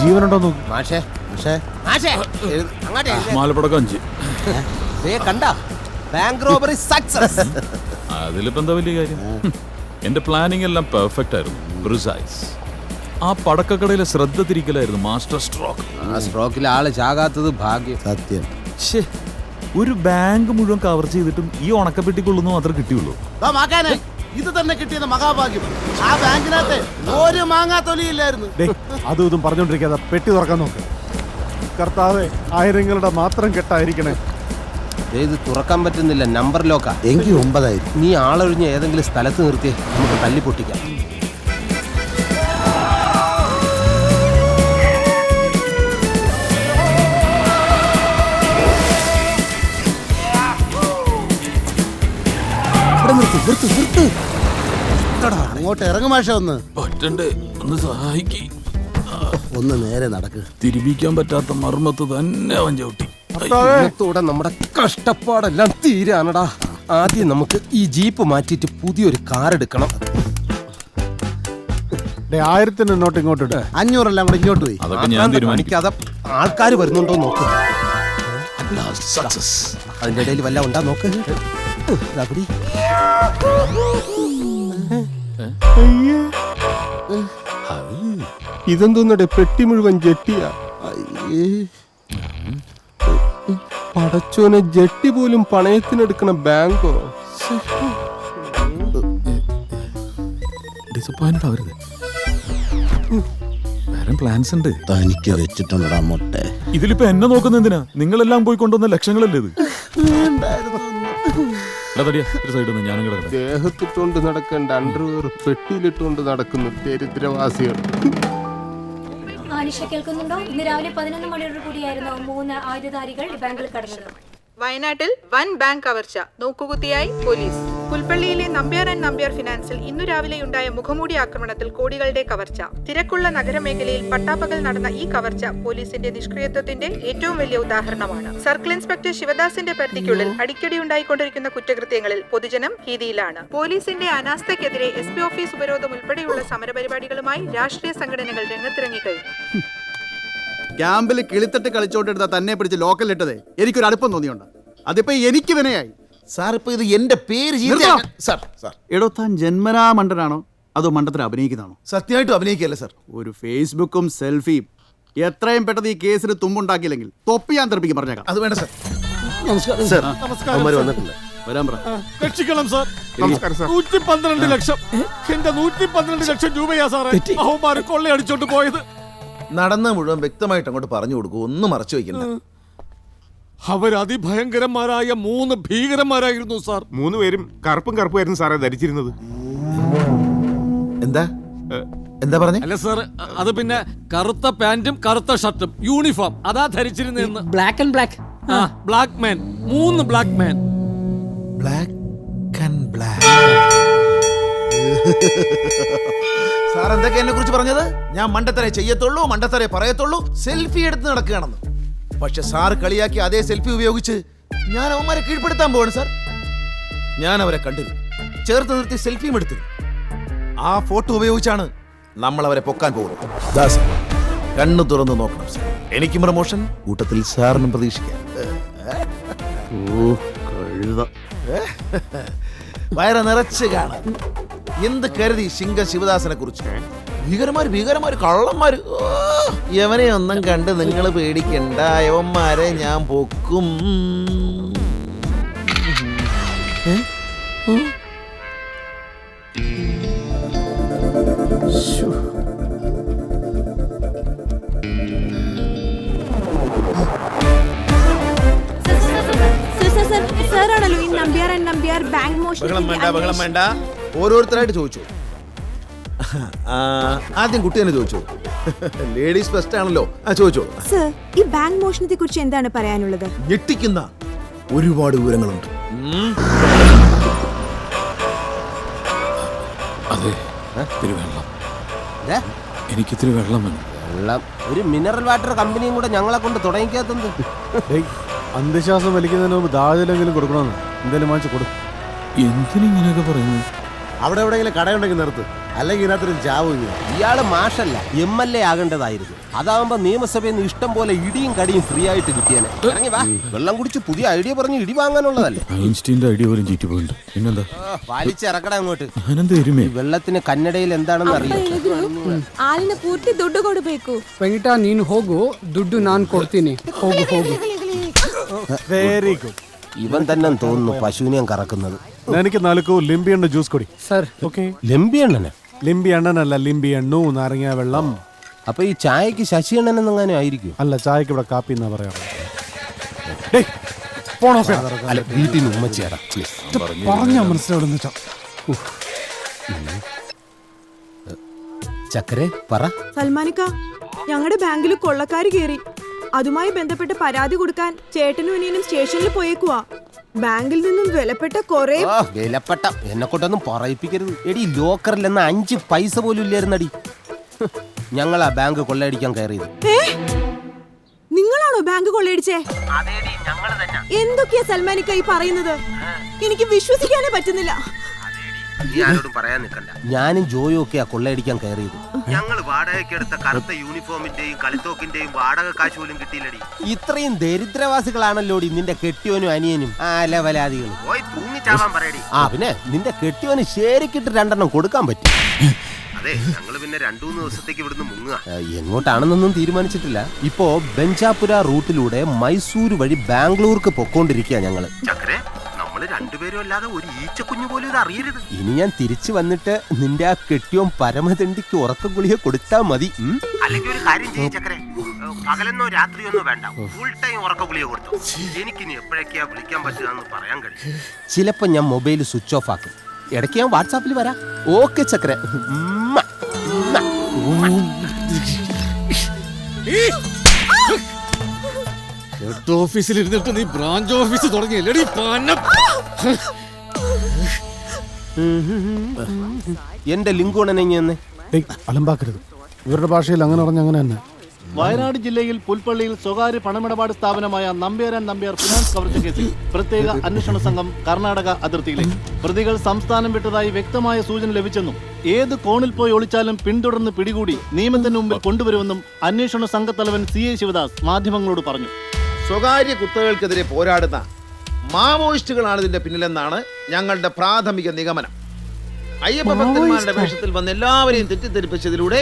ജീവനുണ്ടോ നോക്ക്. Bank robbery success. അതിലിപ്പോ എന്താ വലിയ കാര്യം? എന്റെ പ്ലാനിങ് എല്ലാം പെർഫെക്റ്റ് ആയിരുന്നു, പ്രിസൈസ്. ആ പടക്കക്കടയിലെ ശ്രദ്ധ തിരിക്കലായിരുന്നു മാസ്റ്റർ സ്ട്രോക്ക്. ആ സ്ട്രോക്കിൽ ആള് ചാകാത്തത് ഭാഗ്യം. സത്യം. ഒരു ബാങ്ക് മുഴുവൻ കവർ ചെയ്തിട്ടും ഈ ഉണക്കപ്പെട്ടിക്കൊള്ളുന്നു മാത്രമേ കിട്ടിയുള്ളൂ. ഇത് തന്നെ കിട്ടിയത് മഹാഭാഗ്യം. ആ ബാങ്കിനകത്ത് ഒരു മാങ്ങാ തൊലിയില്ലായിരുന്നു. അതും ഇതും പറഞ്ഞോണ്ടിരിക്കാതെ പെട്ടി തുറക്കാൻ നോക്ക്. കർത്താവേ, ആയിരങ്ങളുടെ മാത്രം കെട്ടായിരിക്കണേ. ഇത് തുറക്കാൻ പറ്റുന്നില്ല, നമ്പർ ലോക്കാ. എങ്കിൽ 9 നീ ആളൊഴിഞ്ഞ് ഏതെങ്കിലും സ്ഥലത്ത് നിർത്തി നമുക്ക് തല്ലി പൊട്ടിക്കാം. അങ്ങോട്ട് ഇറങ്ങും മാഷ. ഒന്ന് സഹായിക്ക്. ഒന്ന് നേരെ നടക്ക്. തിരിപ്പിക്കാൻ പറ്റാത്ത മർമ്മത്ത് തന്നെ അവൻ ചവിട്ടി. ഇന്നത്തോടെ നമ്മുടെ കഷ്ടപ്പാടെല്ലാം തീരാനടാ. ആദ്യം നമുക്ക് ഈ ജീപ്പ് മാറ്റിയിട്ട് പുതിയൊരു കാർ എടുക്കണം. 1000 നോട്ട് ഇങ്ങോട്ട് 500 എല്ലാം കൂടെ ഇങ്ങോട്ട് പോയി. അതൊക്കെ ഞാൻ തീരുമാനിക്കാതെ. ആൾക്കാർ വരുന്നുണ്ടോ നോക്ക്. അതിന്റെ ഇടയിൽ വല്ല ഉണ്ടാ നോക്ക്. ഇതെന്തോന്നടെ, പെട്ടി മുഴുവൻ ജെട്ടിയാ. പടച്ചോനെ, ജെട്ടി പോലും പണയത്തിനെടുക്കണ ബാങ്കോ? ഡിസപ്പോയിന്റഡ് ആവരുത്. വേറെ പ്ലാൻസ് ഉണ്ട്. തനിക്ക് വെച്ചിട്ടുണ്ടടാ മൊട്ടെ. ഇതിലിപ്പോ എന്നെ നോക്കുന്ന എന്തിനാ? നിങ്ങളെല്ലാം പോയി കൊണ്ടുവന്ന ലക്ഷങ്ങളല്ലേ ഇത്? ദേഹത്തിട്ടുകൊണ്ട് നടക്കേണ്ട അണ്ടർവെയർ പെട്ടിയിലിട്ടുകൊണ്ട് നടക്കുന്നു ദരിദ്രവാസികൾ. ആനിഷ കേൾക്കുന്നുണ്ടോ? ഇന്ന് രാവിലെ 11 മണിയോട് കൂടിയായിരുന്നു 3 ആയുധധാരികൾ ബാങ്കിൽ കടന്നത്. വയനാട്ടിൽ വൻ ബാങ്ക് കവർച്ച, നോക്കുകുത്തിയായി പോലീസ്. പുൽപ്പള്ളിയിലെ നമ്പ്യാർ ആൻഡ് നമ്പ്യാർ ഫിനാൻസിൽ ഇന്നു രാവിലെയുണ്ടായ മുഖംമൂടി ആക്രമണത്തിൽ കോടികളുടെ കവർച്ച. തിരക്കുള്ള നഗരമേഖലയിൽ പട്ടാപ്പകൽ നടന്ന ഈ കവർച്ച പോലീസിന്റെ നിഷ്ക്രിയത്വത്തിന്റെ ഏറ്റവും വലിയ ഉദാഹരണമാണ്. സർക്കിൾ ഇൻസ്പെക്ടർ ശിവദാസിന്റെ പരിധിക്കുള്ളിൽ അടിക്കടി ഉണ്ടായിക്കൊണ്ടിരിക്കുന്ന കുറ്റകൃത്യങ്ങളിൽ പൊതുജനം ഭീതിയിലാണ്. പോലീസിന്റെ അനാസ്ഥയ്ക്കെതിരെ SP ഓഫീസ് ഉപരോധം ഉൾപ്പെടെയുള്ള സമരപരിപാടികളുമായി രാഷ്ട്രീയ സംഘടനകൾ രംഗത്തിറങ്ങി കഴിഞ്ഞു. ക്യാമ്പിൽ കിളിത്തട്ട് കളിച്ചോട്ടെടുത്താ തന്നെ പിടിച്ച് ലോക്കലിട്ടതേ എനിക്കൊരു അടുപ്പം തോന്നിയുണ്ട്. അതിപ്പോ എനിക്ക് വിനയായി. സാർ ഇപ്പൊ ഇത് എന്റെ പേര് എടോ, താൻ ജന്മനാ മണ്ടനാണോ അതോ മണ്ടത്തിന് അഭിനയിക്കുന്നതാണോ? സത്യമായിട്ടും അഭിനയിക്കല്ലേ സാർ? ഒരു ഫേസ്ബുക്കും സെൽഫിയും എത്രയും പെട്ടെന്ന് ഈ കേസിന് തുമ്പുണ്ടാക്കിയില്ലെങ്കിൽ തൊപ്പി ഞാൻ തെറിപ്പിക്കും, പറഞ്ഞേക്കാം. അത് വേണ്ട സാർ. നമസ്കാരം. വരാൻ പറ. രക്ഷിക്കണം സാർ. നമസ്കാരം സാർ. 112 ലക്ഷം. എന്റെ 112 ലക്ഷം രൂപയാ സാറേ അവന്മാര് കൊള്ളയടിച്ചോണ്ട് പോയത്. നടന്ന മുഴുവൻ വ്യക്തമായിട്ട് അങ്ങോട്ട് പറഞ്ഞു കൊടുക്കൂ, ഒന്നും മറച്ചു വെക്കണ്ട. അവരതിഭയങ്കരന്മാരായ 3 ഭീകരന്മാരായിരുന്നു സാർ. 3 പേരും കറുപ്പുമായിരുന്നു സാറേ ധരിച്ചിരുന്നത്. എന്താ എന്താ പറഞ്ഞേ? അല്ല സാർ, അത് പിന്നെ കറുത്ത പാന്റും കറുത്ത ഷർട്ടും യൂണിഫോം അതാ ധരിച്ചിരുന്നെന്ന്. Black and black. Black man, 3 black man. Black and black. Sir എന്തൊക്കെ എന്നെ കുറിച്ച് പറഞ്ഞത്? ഞാൻ മണ്ടത്തരെ ചെയ്യത്തുള്ളൂ, മണ്ടത്തരെ പറയത്തുള്ളൂ, സെൽഫി എടുത്ത് നടക്കുകയാണെന്ന്. പക്ഷെ സാർ കളിയാക്കി അതേ സെൽഫി ഉപയോഗിച്ച് ഞാൻ അവന്മാരെ കീഴ്പ്പെടുത്താൻ പോവാണ് സാർ. ഞാൻ അവരെ കണ്ടിരുന്നു, ചേർത്ത് നിർത്തി സെൽഫിയും എടുത്തിരുന്നു. ആ ഫോട്ടോ ഉപയോഗിച്ചാണ് നമ്മൾ അവരെ പൊക്കാൻ പോകുന്നത്. കണ്ണു തുറന്ന് നോക്കണം സാർ. എനിക്കും പ്രമോഷൻ, കൂട്ടത്തിൽ സാറിനും പ്രതീക്ഷിക്കാം. വയറ് നിറച്ച് കാണാൻ. എന്ത് കരുതി ശിങ്ക ശിവദാസനെ കുറിച്ച്? ഭീകരന്മാര് കള്ളന്മാര്. യവനെ ഒന്നും കണ്ട് നിങ്ങൾ പേടിക്കണ്ട, യവന്മാരെ ഞാൻ പൊക്കും. ബഹളം വേണ്ട. ഓരോരുത്തരായിട്ട് ചോദിച്ചു. ആദ്യം കുട്ടി തന്നെ ചോദിച്ചു. ലേഡീസ് ഫസ്റ്റ് ആണല്ലോ. ചോദിച്ചോ. സർ, ഈ ബാങ്ക് മോഷണത്തെ കുറിച്ച് എന്താണ് പറയാനുള്ളത്? ഞെട്ടിക്കുന്ന ഒരുപാട് വിവരങ്ങളുണ്ട്. അതെ, എനിക്കിത്തിരി വെള്ളം വേണം. വെള്ളം? ഒരു മിനറൽ വാട്ടർ കമ്പനിയും കൂടെ ഞങ്ങളെ കൊണ്ട് തുടങ്ങിക്കാത്തത്. അന്ധവിശ്വാസം വലിക്കുന്നതിന് മുമ്പ് ദാഹജലെങ്കിലും കൊടുക്കണമെന്ന്. എന്തായാലും വാങ്ങിച്ചു കൊടുക്കും. എന്തിനിങ്ങനെയൊക്കെ പറയുന്നു? അവിടെ എവിടെയെങ്കിലും കടയുണ്ടെങ്കിൽ നിർത്ത്. അല്ലെങ്കിൽ ഇതിനകത്തൊരു ചാവും. ഇയാള് മാഷല്ല MLA ആകേണ്ടതായിരുന്നു. അതാവുമ്പോ നിയമസഭയിൽ നിന്ന് ഇഷ്ടം പോലെ ഇടിയും കടിയും ഫ്രീ ആയിട്ട് കിട്ടിയാനെ. ഇറങ്ങി വാ, വെള്ളം കുടിച്ച് പുതിയ ഐഡിയ പറഞ്ഞ് ഇടി വാങ്ങാനുള്ളതല്ലേ. ഐൻസ്റ്റീന്റെ ഐഡിയ പോലും ചീറ്റി പോയിട്ടുണ്ട്. പിന്നെന്താ വലിച്ചിറക്കട അങ്ങോട്ട്. ഞാനെന്താ വെള്ളത്തിന് ಕನ್ನಡയിൽ എന്താണെന്ന് അറിയില്ല. ಹಾಲಿನ ಪೂರ್ತಿ ದುಡ್ಡು ಕೊಡಬೇಕು. വെങ്കിട്ട ನೀನು ಹೋಗು, ದುಡ್ಡು ನಾನು ಕೊಡ್ತೀನಿ. ಹೋಗು ಹೋಗು. Very good. ഇവൻ തന്നെ തോന്നുന്നു പശുവിനെയും കറക്കുന്നത്. എനിക്ക് നാലുക്കോ ലിംബി എണ്ണ ജ്യൂസ് കൊടി. Sir okay. ലെമ്പി എണ്ണനെ? ലിംബി എണ്ണനല്ല, ലിംബി എണ്ണു നാരങ്ങ വെള്ളം. അപ്പൊ ഈ ചായക്ക് ശശി എണ്ണനെന്നെങ്ങാനും ആയിരിക്കും. അല്ല, ചായക്ക് ഇവിടെ കാപ്പി എന്നാ പറയാറ്. ഡേയ്, പോണോ? അല്ല, വീട്ടിൽ നിന്ന് ഉമ്മച്ചേടാ പറഞ്ഞാ മനസ്സിലാവുന്ന ചക്കരെ പറ. സൽമാനിക്ക, ഞങ്ങളുടെ ബാങ്കിൽ കൊള്ളക്കാര് കേറി. അതുമായി ബന്ധപ്പെട്ട് പരാതി കൊടുക്കാൻ ചേട്ടനും അനിയനും സ്റ്റേഷനിൽ പോയേക്കുവാ. ബാങ്കിൽ നിന്നും വിലപ്പെട്ട കൊറേ വിലപ്പെട്ട എന്നെ കൊണ്ടൊന്നും പറയിപ്പിക്കരുത്. എടി, ലോക്കറിൽ നിന്ന് 5 പൈസ പോലും ഇല്ലായിരുന്നടി. ഞങ്ങളാ ബാങ്ക് കൊള്ളയടിക്കാൻ കയറിയത്. നിങ്ങളാണോ ബാങ്ക് കൊള്ളയടിച്ചേ? എന്തൊക്കെയാ സൽമാനിക്ക ഈ പറയുന്നത്? എനിക്ക് വിശ്വസിക്കാനേ പറ്റുന്നില്ല. പറയാൻ നിൽക്കണ്ട. ഞാനും ജോയും ഒക്കെയാ കൊള്ളയടിക്കാൻ കയറിയത്. ഞങ്ങൾ വാടകയ്ക്ക് എടുത്ത കറുത്ത യൂണിഫോമിന്റെയും കളിത്തോക്കിന്റെയും വാടക കാശ് പോലും കിട്ടിയില്ലടി. ഇത്രയും ദരിദ്രവാസികളാണല്ലോടി നിന്റെ കെട്ടിയോനും അനിയനും അലവലാദികളും. പിന്നെ നിന്റെ കെട്ടിയോന് ശരിക്കിട്ട് 2 കൊടുക്കാൻ പറ്റും. അതെ, ഞങ്ങള് പിന്നെ 2-3 ദിവസത്തേക്ക് ഇവിടുന്ന് മുങ്ങുക. എങ്ങോട്ടാണെന്നൊന്നും തീരുമാനിച്ചിട്ടില്ല. ഇപ്പോ ബെഞ്ചാപുര റൂട്ടിലൂടെ മൈസൂർ വഴി ബാംഗ്ലൂർക്ക് പൊക്കോണ്ടിരിക്കുക ഞങ്ങള്. രണ്ടുപേരും അല്ലാതെ ഒരു ഈച്ചക്കുഞ്ഞു പോലും ഇത് അറിയരുത്. ഇനി ഞാൻ തിരിച്ചു വന്നിട്ട് നിന്റെ ആ കെട്ടിയോൻ പരമതണ്ടിക്ക് ഉറക്കം ഗുളിക കൊടുത്താ മതി. അല്ലെങ്കിൽ ഒരു കാര്യം ചെയ്യ ചക്കരെ, പകലെന്നോ രാത്രിയൊന്നോ വേണ്ട, ഫുൾ ടൈം ഉറക്ക ഗുളിക കൊടുത്തു. എനിക്കിനി എപ്പോഴൊക്കെയാ വിളിക്കാൻ പറ്റുക പറയാൻ കഴിയും. ചിലപ്പോ ഞാൻ മൊബൈൽ സ്വിച്ച് ഓഫ് ആക്കും. ഇടയ്ക്ക് ഞാൻ വാട്സാപ്പിൽ വരാം. ഓക്കെ ചക്കരെ. ഹെഡ് ഓഫീസിൽ ഇരുന്നിട്ട് നീ ബ്രാഞ്ച് ഓഫീസ് തുടങ്ങിയല്ലേ? എന്റെ ലിങ്കുണനെ അലമ്പാക്കരുത്. ഇവരുടെ ഭാഷയിൽ അങ്ങനെ പറഞ്ഞ അങ്ങനെ തന്നെ. വയനാട് ജില്ലയിൽ പുൽപ്പള്ളിയിൽ സ്വകാര്യ പണമിടപാട് സ്ഥാപനമായ നമ്പ്യാരൻ നമ്പ്യാർ ഫിനാൻസ് കവർച്ച കേസിൽ പ്രത്യേക അന്വേഷണ സംഘം കർണാടക അതിർത്തിയിലേക്ക്. പ്രതികൾ സംസ്ഥാനം വിട്ടതായി വ്യക്തമായ സൂചന ലഭിച്ചെന്നും ഏത് കോണിൽ പോയി ഒളിച്ചാലും പിന്തുടർന്ന് പിടികൂടി നിയമത്തിന് മുമ്പിൽ കൊണ്ടുവരുമെന്നും അന്വേഷണ സംഘത്തലവൻ CA ശിവദാസ് മാധ്യമങ്ങളോട് പറഞ്ഞു. സ്വകാര്യ കുത്തകൾക്കെതിരെ പോരാടുന്ന മാവോയിസ്റ്റുകളാണ് ഇതിന്റെ പിന്നിലെന്നാണ് ഞങ്ങളുടെ പ്രാഥമിക നിഗമനം. അയ്യപ്പ ഭക്തന്മാരുടെ വേഷത്തിൽ വന്ന് എല്ലാവരെയും തെറ്റിദ്ധരിപ്പിച്ചതിലൂടെ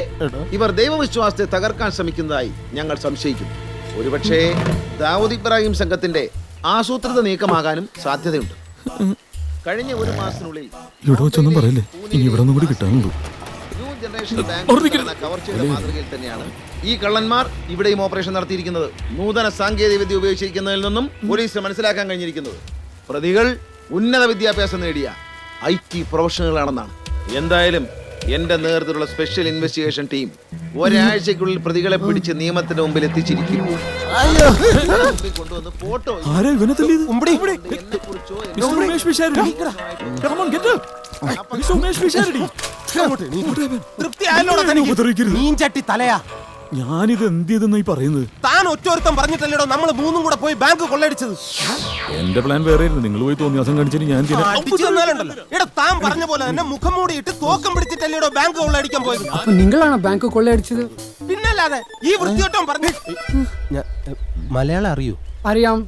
ഇവർ ദൈവവിശ്വാസത്തെ തകർക്കാൻ ശ്രമിക്കുന്നതായി ഞങ്ങൾ സംശയിക്കുന്നു. ഒരുപക്ഷേ ദാവൂദ് ഇബ്രാഹിം സംഘത്തിന്റെ ആസൂത്രിത നീക്കമാകാനും സാധ്യതയുണ്ട്. കഴിഞ്ഞ 1 മാസത്തിനുള്ളിൽ ഇവിടെ വെച്ചൊന്നും പറയല്ലേ, ഇനി ഇവിടെ ഒന്നും കൂടി കിട്ടാനുള്ളൂ. ന്യൂ ജനറേഷൻ ബാങ്ക് കവർ ചെയ്ത മാതൃകയിൽ തന്നെയാണ് ഈ കള്ളന്മാർ ഇവിടെയും ഓപ്പറേഷൻ നടത്തിയിരിക്കുന്നത്. നൂതന സാങ്കേതിക വിദ്യ ഉപയോഗിച്ചിരിക്കുന്നതിൽ നിന്നും പോലീസിന് മനസ്സിലാക്കാൻ കഴിഞ്ഞിരിക്കുന്നത് പ്രതികൾ ഉന്നത വിദ്യാഭ്യാസം നേടിയ IT പ്രൊഫഷണലുകളാണെന്നാണ്. എന്തായാലും എന്റെ നേതൃത്വത്തിലുള്ള സ്പെഷ്യൽ ഇൻവെസ്റ്റിഗേഷൻ ടീം ഒരാഴ്ചക്കുള്ളിൽ പ്രതികളെ പിടിച്ച് നിയമത്തിന് മുമ്പിൽ എത്തിച്ചിരിക്കും. കൊണ്ടുവന്ന് ഫോട്ടോ ചട്ടി തലയാ. ഞാനിത് എന്ത് ചെയ്തെന്നായി പറയുന്നത്? താൻ ഒറ്റൊരുത്തം പറഞ്ഞിട്ടല്ലേടോ നമ്മൾ 3 കൂടെ പോയി ബാങ്ക് കൊള്ളയടിച്ചത്. എന്റെ പ്ലാൻ വേറെ ആയിരുന്നു. നിങ്ങൾ പോയി തോന്നിയാസം കാണിച്ചിട്ട് ഞാൻ താൻ പറഞ്ഞ പോലെ തന്നെ മുഖം മൂടിയിട്ട് തോക്കം പിടിച്ചിട്ടല്ലേടോ ബാങ്ക് കൊള്ളയടിക്കാൻ പോയത്. നിങ്ങളാണോ ബാങ്ക് കൊള്ളയടിച്ചത്? പിന്നല്ലാതെ ഈ വൃത്തിയോട്ടം പറഞ്ഞു. മലയാളം അറിയൂ? അറിയാം.